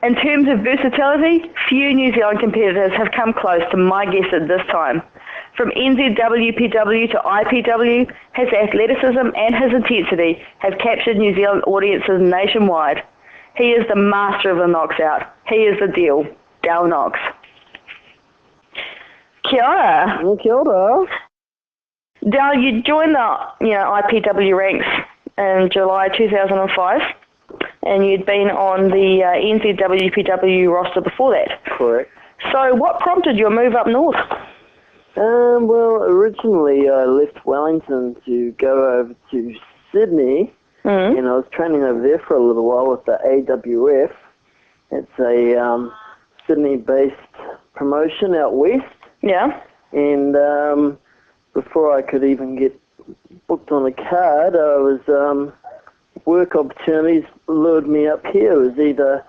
In terms of versatility, few New Zealand competitors have come close to my guess at this time. From NZWPW to IPW, his athleticism and his intensity have captured New Zealand audiences nationwide. He is the master of the knocks-out. He is the deal. Dal Knox. Kia ora. Kia ora. Dal, you joined the IPW ranks in July 2005, and you'd been on the NZWPW roster before that. Correct. So what prompted your move up north? Well, originally I left Wellington to go over to Sydney, and I was training over there for a little while with the AWF. It's a Sydney-based promotion out west. Yeah. And before I could even get booked on a card, work opportunities lured me up here. It was either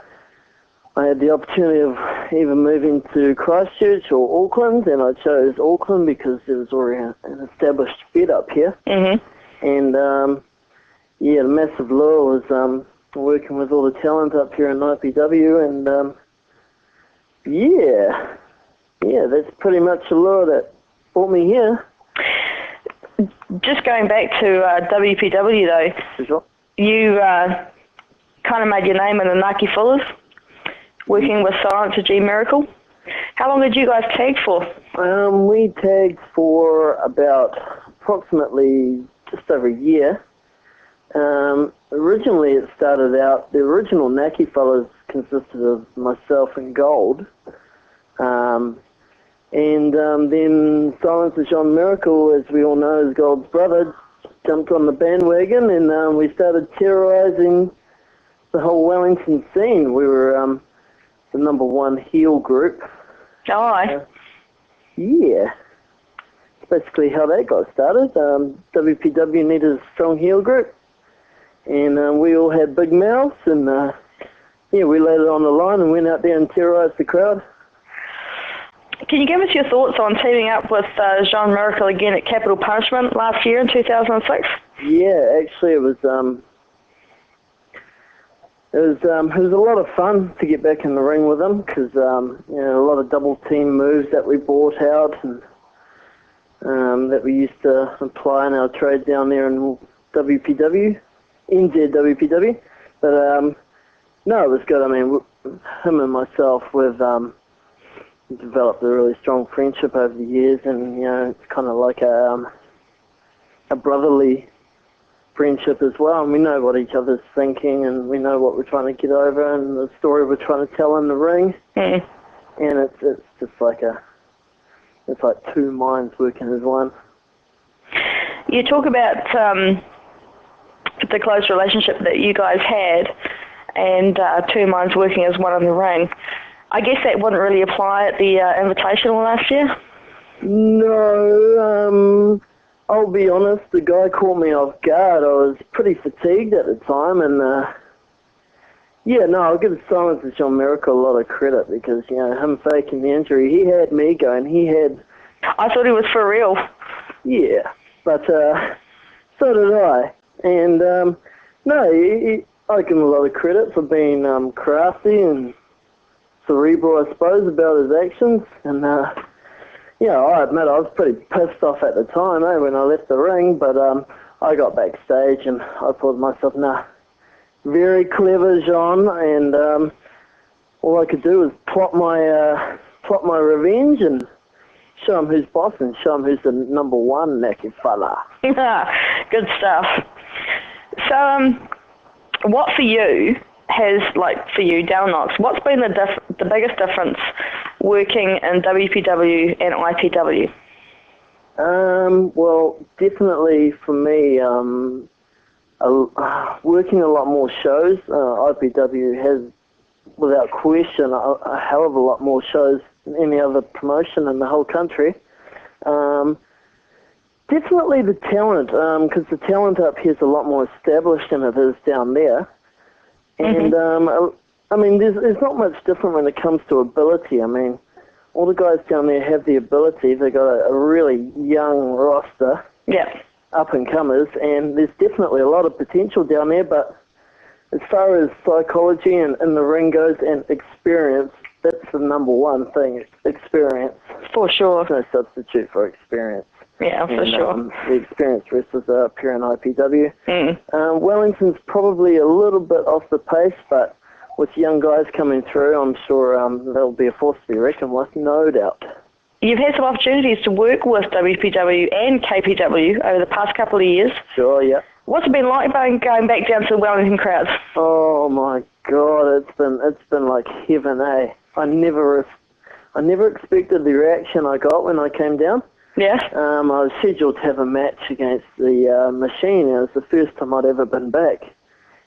I had the opportunity of either moving to Christchurch or Auckland, and I chose Auckland because there was already an established fit up here. Mm-hmm. And the massive lure was working with all the talent up here in IPW, and that's pretty much the lure that brought me here. Just going back to WPW though, Sure. You kind of made your name in the Ngāti Fullers, working with Silence of G Miracle. How long did you guys tag for? We tagged for about approximately just over a year. Originally it started out, the original Ngāti Fullers consisted of myself and Gold. Then Silence of John Miracle, as we all know, is Gold's brother, jumped on the bandwagon, and we started terrorising the whole Wellington scene. We were the number one heel group. Oh, yeah. That's basically how that got started. WPW needed a strong heel group, and we all had big mouths, and we laid it on the line and went out there and terrorised the crowd. Can you give us your thoughts on teaming up with Jean Miracle again at Capital Punishment last year in 2006? Yeah, actually it was a lot of fun to get back in the ring with him because a lot of double team moves that we brought out and that we used to apply in our trade down there in WPW, NZWPW. But no, it was good. I mean, him and myself, we've developed a really strong friendship over the years, and it's kind of like a brotherly friendship as well, and we know what each other's thinking, and we know what we're trying to get over, and the story we're trying to tell in the ring. And it's just like it's like two minds working as one. You talk about the close relationship that you guys had, and two minds working as one in the ring. I guess that wouldn't really apply at the Invitational last year? No, I'll be honest, the guy caught me off guard. I was pretty fatigued at the time, and I'll give Silence of John Miracle a lot of credit because, him faking the injury, he had me going, I thought he was for real. Yeah, but so did I. And, I give him a lot of credit for being crafty and cerebral, I suppose, about his actions, and I admit I was pretty pissed off at the time when I left the ring, but I got backstage and I thought to myself, very clever, Jean, and all I could do was plot my revenge and show him who's boss and show him who's the number one Ngāti fella. Good stuff. So, what for you for you, Dal Knox, what's been the biggest difference working in WPW and IPW? Well, definitely for me, working a lot more shows. IPW has, without question, a hell of a lot more shows than any other promotion in the whole country. Definitely the talent, because the talent up here is a lot more established than it is down there. And, there's not much different when it comes to ability. I mean, all the guys down there have the ability. They've got a really young roster, up-and-comers, and there's definitely a lot of potential down there, but as far as psychology and in the ring goes and experience, that's the number one thing, experience. For sure. There's no substitute for experience. Yeah, for sure. The experienced wrestlers are up here in IPW. Mm. Wellington's probably a little bit off the pace, but with young guys coming through, I'm sure they'll be a force to be reckoned with, no doubt. You've had some opportunities to work with WPW and KPW over the past couple of years. Sure, yeah. What's it been like going back down to the Wellington crowds? Oh my God, it's been like heaven, eh? I never expected the reaction I got when I came down. Yeah. I was scheduled to have a match against the Machine. It was the first time I'd ever been back,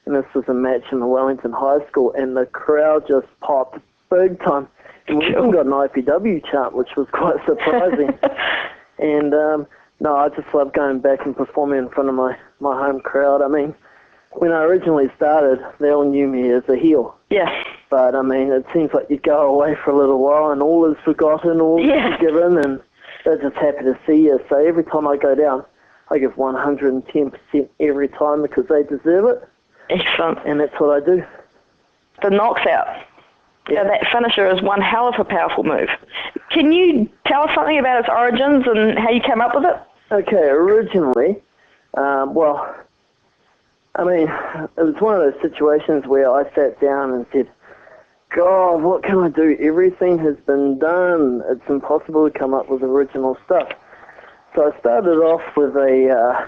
and this was a match in the Wellington High School, and the crowd just popped big time. And we even got an IPW chant, which was quite surprising. And no, I just love going back and performing in front of my home crowd. I mean, when I originally started, they all knew me as a heel. Yeah. But, I mean, it seems like you go away for a little while and all is forgotten, all is forgiven, and they're just happy to see you. So every time I go down, I give 110% every time because they deserve it. Excellent. And that's what I do. The Knox out. Yeah, that finisher is one hell of a powerful move. Can you tell us something about its origins and how you came up with it? Okay, originally, well, I mean, it was one of those situations where I sat down and said, God, what can I do? Everything has been done. It's impossible to come up with original stuff. So I started off with a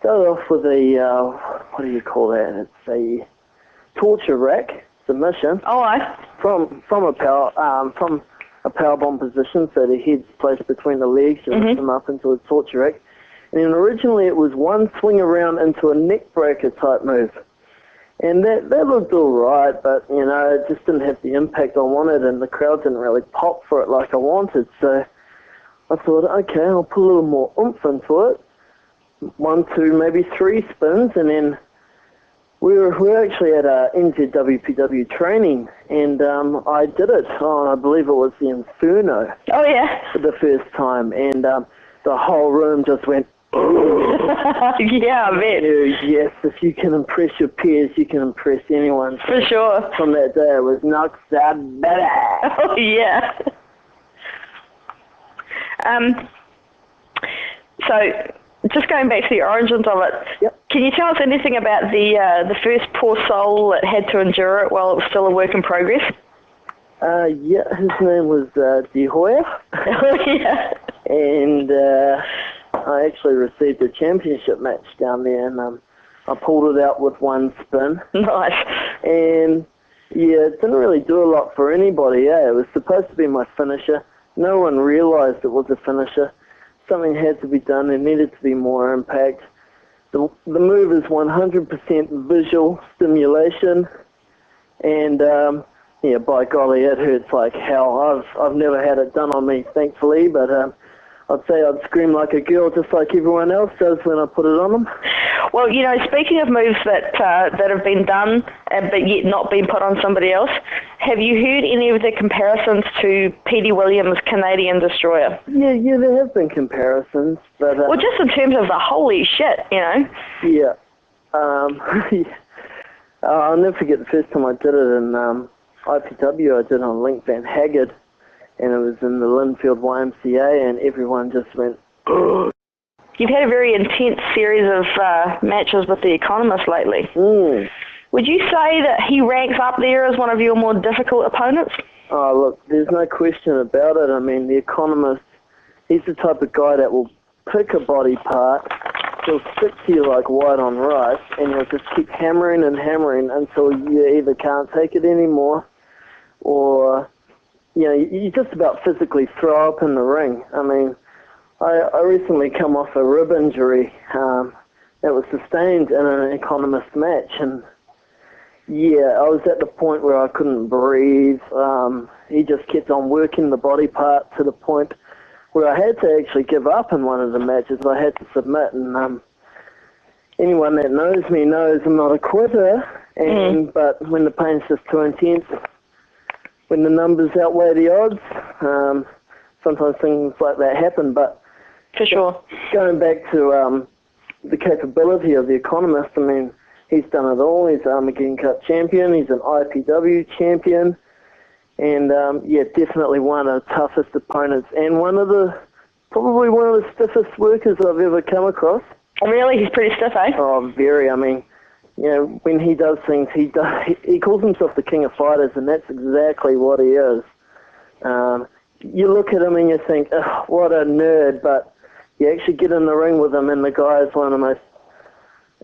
what do you call that? It's a torture rack submission. Oh, I. From a power bomb position, so the head's placed between the legs, you lift them up into a torture rack. And then originally it was one swing around into a neck breaker type move. And that looked all right, but, you know, it just didn't have the impact I wanted, and the crowd didn't really pop for it like I wanted. So I thought, okay, I'll put a little more oomph into it. 1, 2, maybe 3 spins, and then we were actually at a NZPWI training, and I did it. Oh, I believe it was the Inferno. Oh, yeah. For the first time, and the whole room just went, yeah, I bet. Yes, if you can impress your peers, you can impress anyone. For sure. From that day, it was Knox out better. Oh, yeah. So, just going back to the origins of it, can you tell us anything about the first poor soul that had to endure it while it was still a work in progress? Yeah, his name was De Hoya. Oh, yeah. And I actually received a championship match down there, and I pulled it out with one spin. Nice. And, yeah, it didn't really do a lot for anybody, It was supposed to be my finisher. No one realised it was a finisher. Something had to be done. There needed to be more impact. The move is 100% visual stimulation, and yeah, by golly, it hurts like hell. I've never had it done on me, thankfully, but I'd say I'd scream like a girl, just like everyone else does when I put it on them. Well, you know, speaking of moves that have been done but yet not been put on somebody else, have you heard any of the comparisons to Petey Williams' Canadian Destroyer? Yeah, there have been comparisons, but well, just in terms of the holy shit, you know. Yeah. I'll never forget the first time I did it in IPW. I did it on Link Van Haggard, and it was in the Linfield YMCA, and everyone just went, ugh. You've had a very intense series of matches with The Economist lately. Would you say that he ranks up there as one of your more difficult opponents? Oh, look, there's no question about it. I mean, The Economist, he's the type of guy that will pick a body part, he'll stick to you like white on rice, and he'll just keep hammering and hammering until you either can't take it anymore, or, you know, you just about physically throw up in the ring. I mean, I recently come off a rib injury that was sustained in an Economist match, and yeah, I was at the point where I couldn't breathe. He just kept on working the body part to the point where I had to actually give up in one of the matches. I had to submit, and anyone that knows me knows I'm not a quitter, and but when the pain's just too intense, when the numbers outweigh the odds, sometimes things like that happen. But for sure, going back to the capability of The Economist, I mean, He's done it all. He's an Armageddon Cup champion. He's an IPW champion. And, definitely one of the toughest opponents and probably one of the stiffest workers I've ever come across. Oh, really? He's pretty stiff, eh? Oh, very. I mean, when he does things, he calls himself the king of fighters, and that's exactly what he is. You look at him and you think, oh, what a nerd, but you actually get in the ring with him, and the guy is one of the most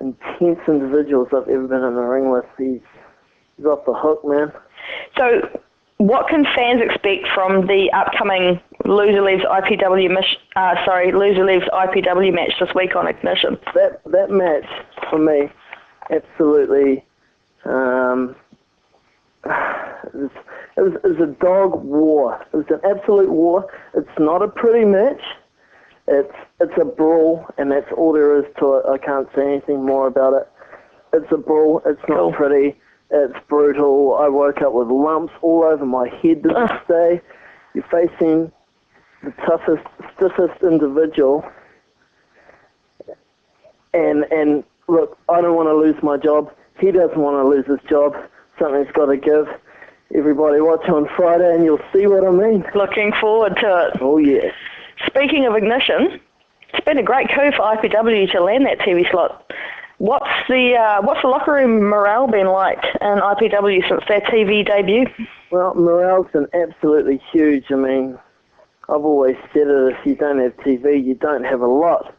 intense individuals I've ever been in the ring with. He's off the hook, man. So, what can fans expect from the upcoming Loser Leaves IPW match this week on Ignition? That match for me, absolutely. It was a dog war. It was an absolute war. It's not a pretty match. It's a brawl, and that's all there is to it. I can't say anything more about it. It's a brawl. It's not pretty. It's brutal. I woke up with lumps all over my head the next day. You're facing the toughest, stiffest individual. And look, I don't want to lose my job. He doesn't want to lose his job. Something's got to give. Everybody watch on Friday and you'll see what I mean. Looking forward to it. Oh, yeah. Speaking of Ignition, it's been a great coup for IPW to land that TV slot. What's the locker room morale been like in IPW since their TV debut? Well, morale's been absolutely huge. I mean, I've always said it, if you don't have TV, you don't have a lot.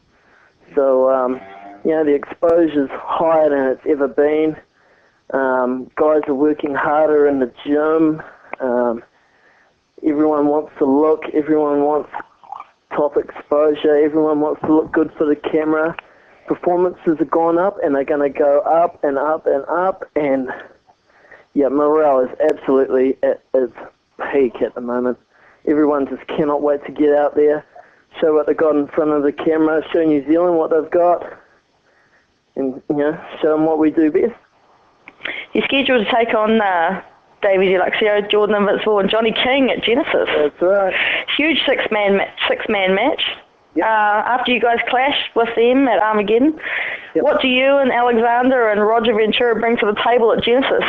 So, the exposure's higher than it's ever been. Guys are working harder in the gym. Everyone wants to look. Everyone wants top exposure. Everyone wants to look good for the camera. Performances have gone up, and they're going to go up and up and up. And, morale is absolutely at its peak at the moment. Everyone just cannot wait to get out there, show what they've got in front of the camera, show New Zealand what they've got, and, show them what we do best. You're scheduled to take on Davey DeLuxio, Jordan Invincible, and Johnny King at Genesis. That's right. Huge six-man match. Yep. After you guys clashed with them at Armageddon, yep. What do you and Alexander and Roger Ventura bring to the table at Genesis?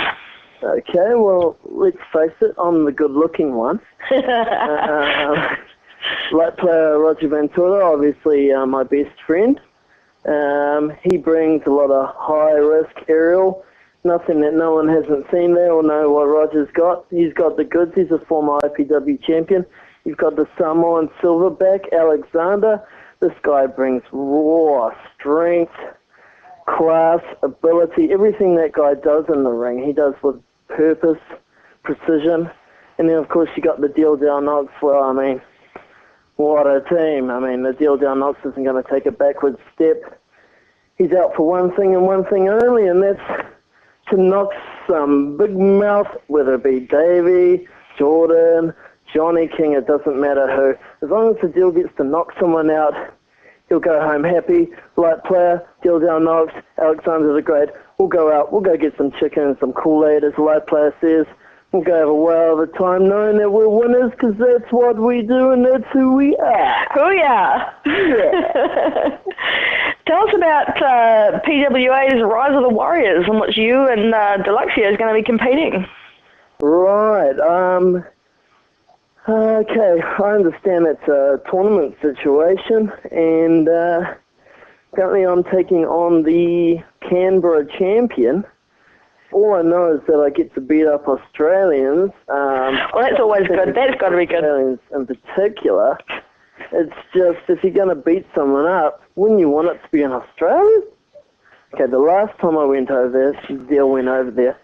Okay, well, let's face it, I'm the good-looking one. Light player Roger Ventura, obviously my best friend. He brings a lot of high-risk aerial, nothing that no one hasn't seen there or know what Roger's got. He's got the goods. He's a former IPW champion. You've got the Samoan silverback, Alexander. This guy brings raw strength, class, ability, everything that guy does in the ring. He does with purpose, precision. And then, of course, you got the Dal Knox. Well, I mean, what a team. I mean, the Dal Knox isn't going to take a backward step. He's out for one thing and one thing only, and that's to knock some big mouth, whether it be Davey, Jordan, Johnny King, it doesn't matter who. As long as the deal gets to knock someone out, he'll go home happy. Light player, Dal Knox, Alexander the Great. We'll go out, we'll go get some chicken and some Kool-Aid, as the light player says. We'll go have a whale of a time knowing that we're winners, because that's what we do and that's who we are. Booyah! Yeah. Tell us about PWA's Rise of the Warriors, in which you and Deluxio is going to be competing. Right. Okay, I understand it's a tournament situation, and currently I'm taking on the Canberra champion. All I know is that I get to beat up Australians. Well, that's always good. That's got to be good. Australians in particular. It's just, if you're going to beat someone up, wouldn't you want it to be in Australia? Okay, the last time I went over there, Dale went over there,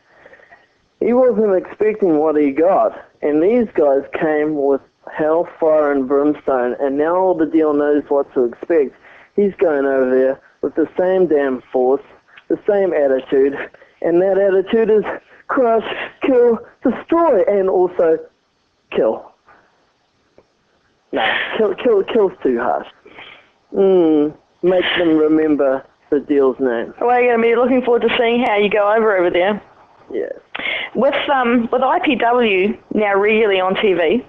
he wasn't expecting what he got. And these guys came with hell, fire, and brimstone, and now all the deal knows what to expect. He's going over there with the same damn force, the same attitude, and that attitude is crush, kill, destroy, and also kill. No, kill's too harsh. Make them remember the deal's name. Well, you're going to be looking forward to seeing how you go over there. Yes. With IPW now regularly on TV,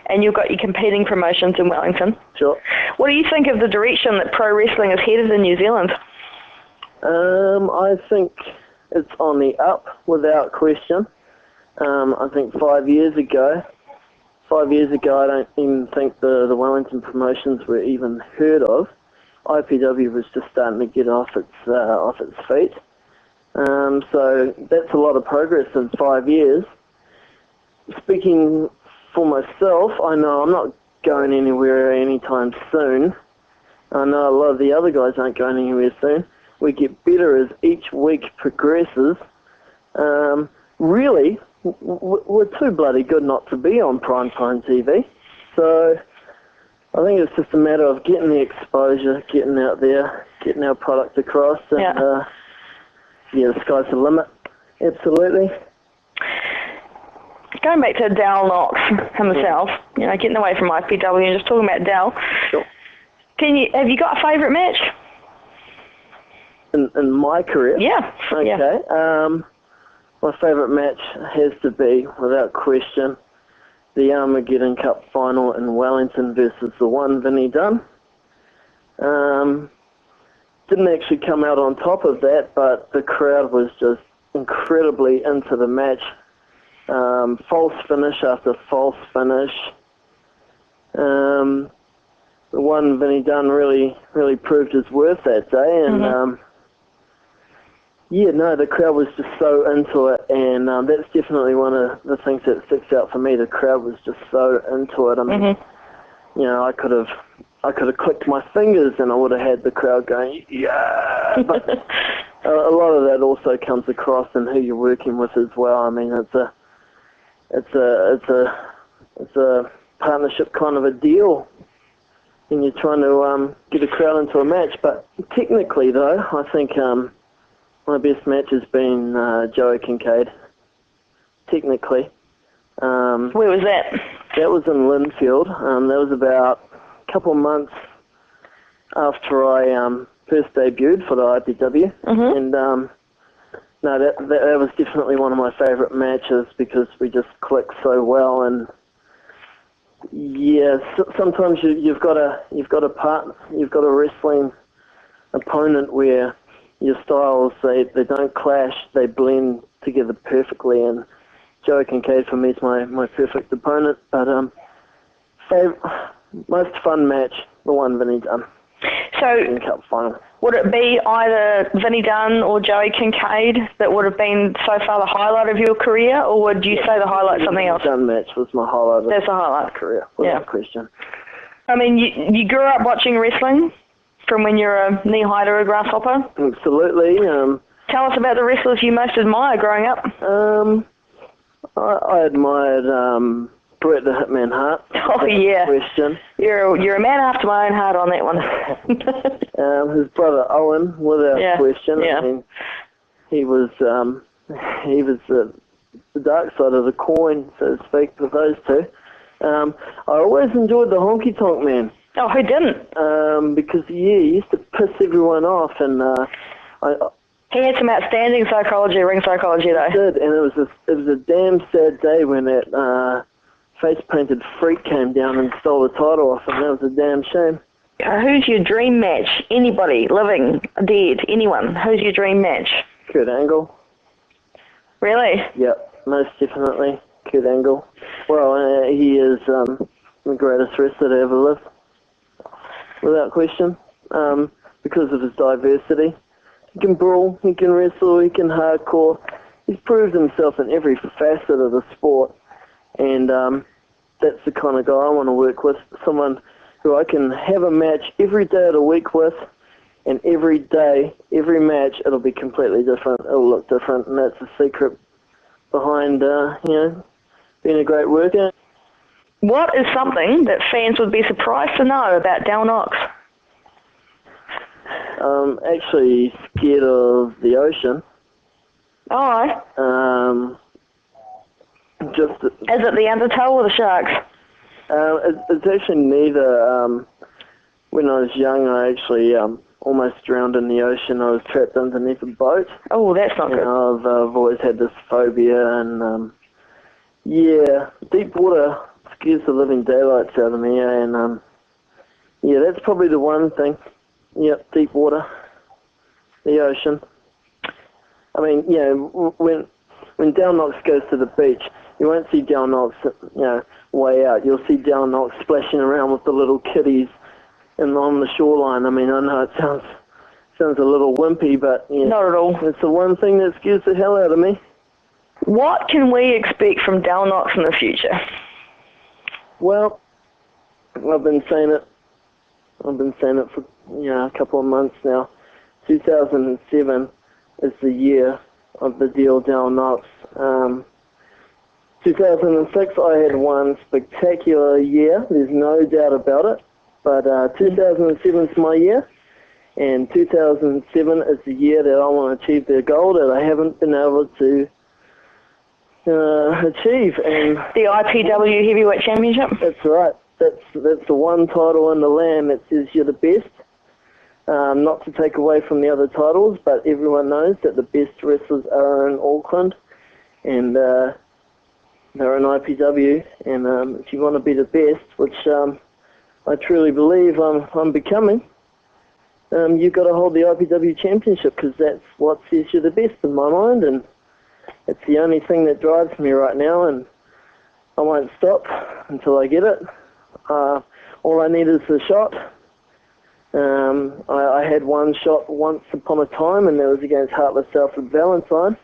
and you've got your competing promotions in Wellington. Sure. What do you think of the direction that pro wrestling is headed in New Zealand? I think it's on the up without question. I think 5 years ago, I don't even think the Wellington promotions were even heard of. IPW was just starting to get off its feet. So that's a lot of progress in 5 years. Speaking for myself, I know I'm not going anywhere anytime soon. I know a lot of the other guys aren't going anywhere soon. We get better as each week progresses. Really, we're too bloody good not to be on primetime TV. So I think it's just a matter of getting the exposure, getting out there, getting our product across, and the sky's the limit. Absolutely. Going back to Dal Knox himself, getting away from IPW and just talking about Dal. Sure. Have you got a favourite match? In my career? Yeah. Okay. Yeah. My favourite match has to be, without question, the Armageddon Cup final in Wellington versus the one Vinnie Dunn. Didn't actually come out on top of that, but the crowd was just incredibly into the match. False finish after false finish. The one Vinnie Dunn really proved his worth that day, and the crowd was just so into it, and that's definitely one of the things that sticks out for me. The crowd was just so into it. I mean, I could have clicked my fingers and I would have had the crowd going, yeah. But a lot of that also comes across in who you're working with as well. I mean, it's a partnership kind of a deal, and you're trying to get a crowd into a match. But technically, though, I think my best match has been Joey Kincaid. Technically. Where was that? That was in Linfield. That was about a couple of months after I first debuted for the IPW. And that was definitely one of my favourite matches because we just clicked so well. And sometimes you've got a wrestling opponent where your styles they don't clash, they blend together perfectly. And Joey Kincaid for me is my perfect opponent. But most fun match, the one Vinnie Dunn. So Cup final. Would it be either Vinnie Dunn or Joey Kincaid that would have been so far the highlight of your career, or would you say the highlight something else? The Dunn match was my highlight of That's a highlight. my career, without question. I mean, you grew up watching wrestling from when you're a knee-high to a grasshopper? Absolutely. Tell us about the wrestlers you most admire growing up. I admired Bret the Hitman Hart. Oh, yeah. Question. You're a man after my own heart on that one. His brother Owen, without question. Yeah. I mean, he was the dark side of the coin, so to speak, for those two. I always enjoyed the Honky Tonk Man. Oh, who didn't? Because he used to piss everyone off, and he had some outstanding ring psychology, though. He did, and it was a damn sad day when that face-painted freak came down and stole the title off him. That was a damn shame. Who's your dream match? Anybody, living, dead, anyone. Who's your dream match? Kurt Angle. Really? Yep, most definitely. Kurt Angle. Well, he is the greatest wrestler to ever live, without question, because of his diversity. He can brawl, he can wrestle, he can hardcore. He's proved himself in every facet of the sport, and that's the kind of guy I want to work with, someone who I can have a match every day of the week with, and every day, every match, it'll be completely different, it'll look different, and that's the secret behind, being a great worker. What is something that fans would be surprised to know about Dal Knox? Actually scared of the ocean. Oh. Just. Is it the undertow or the sharks? It's actually neither. When I was young, I actually almost drowned in the ocean. I was trapped underneath a boat. Oh, that's not good. I've always had this phobia, and deep water scares the living daylights out of me, and that's probably the one thing. Yep, deep water, the ocean. I mean, you know, when Dal Knox goes to the beach, you won't see Dal Knox, you know, way out. You'll see Dal Knox splashing around with the little kiddies and on the shoreline. I mean, I know it sounds a little wimpy, but yeah, not at all. It's the one thing that scares the hell out of me. What can we expect from Dal Knox in the future? Well, I've been saying it for, you know, a couple of months now. 2007 is the year of the deal Dal Knox. 2006 I had one spectacular year, there's no doubt about it, but 2007's my year, and 2007 is the year that I want to achieve the goal that I haven't been able to achieve. And the IPW Heavyweight Championship? That's right. That's the one title in the land that says you're the best. Not to take away from the other titles, but everyone knows that the best wrestlers are in Auckland, and they're in IPW. And if you want to be the best, which I truly believe I'm becoming, you've got to hold the IPW Championship, because that's what says you're the best in my mind, and it's the only thing that drives me right now, and I won't stop until I get it. All I need is a shot. I had one shot once upon a time, and that was against Heartless Alfred Valentine.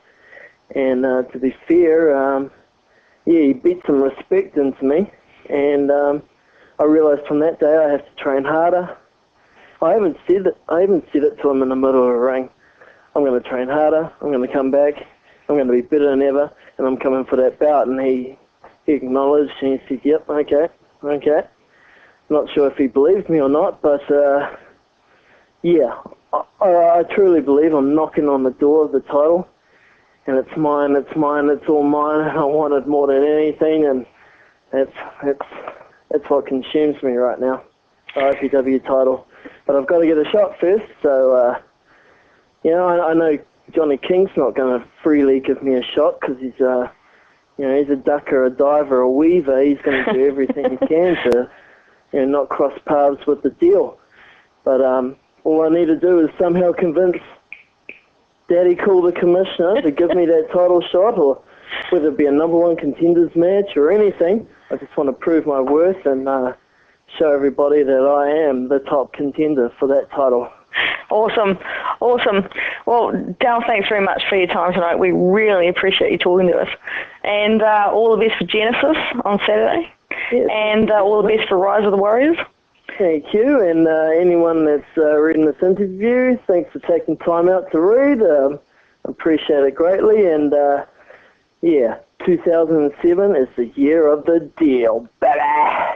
And to be fair, he beat some respect into me. And I realised from that day I have to train harder. I haven't said it to him in the middle of a ring. I'm going to train harder. I'm going to come back. I'm going to be better than ever, and I'm coming for that bout. And he acknowledged, and he said, "Yep, okay." Not sure if he believed me or not, but yeah, I truly believe I'm knocking on the door of the title, and it's mine, it's all mine, and I want it more than anything, and that's what consumes me right now, the IPW title. But I've got to get a shot first, so you know, I know Johnny King's not going to freely give me a shot, because he's he's a ducker, a diver, a weaver. He's going to do everything he can to, you know, not cross paths with the deal. But all I need to do is somehow convince Daddy Cool, the commissioner, to give me that title shot, or whether it be a #1 contenders match or anything. I just want to prove my worth and show everybody that I am the top contender for that title. Awesome. Well, Dal, thanks very much for your time tonight. We really appreciate you talking to us. And all the best for Genesis on Saturday. Yes. And all the best for Rise of the Warriors. Thank you. And anyone that's reading this interview, thanks for taking time out to read. Appreciate it greatly. And yeah, 2007 is the year of the deal. Bye-bye.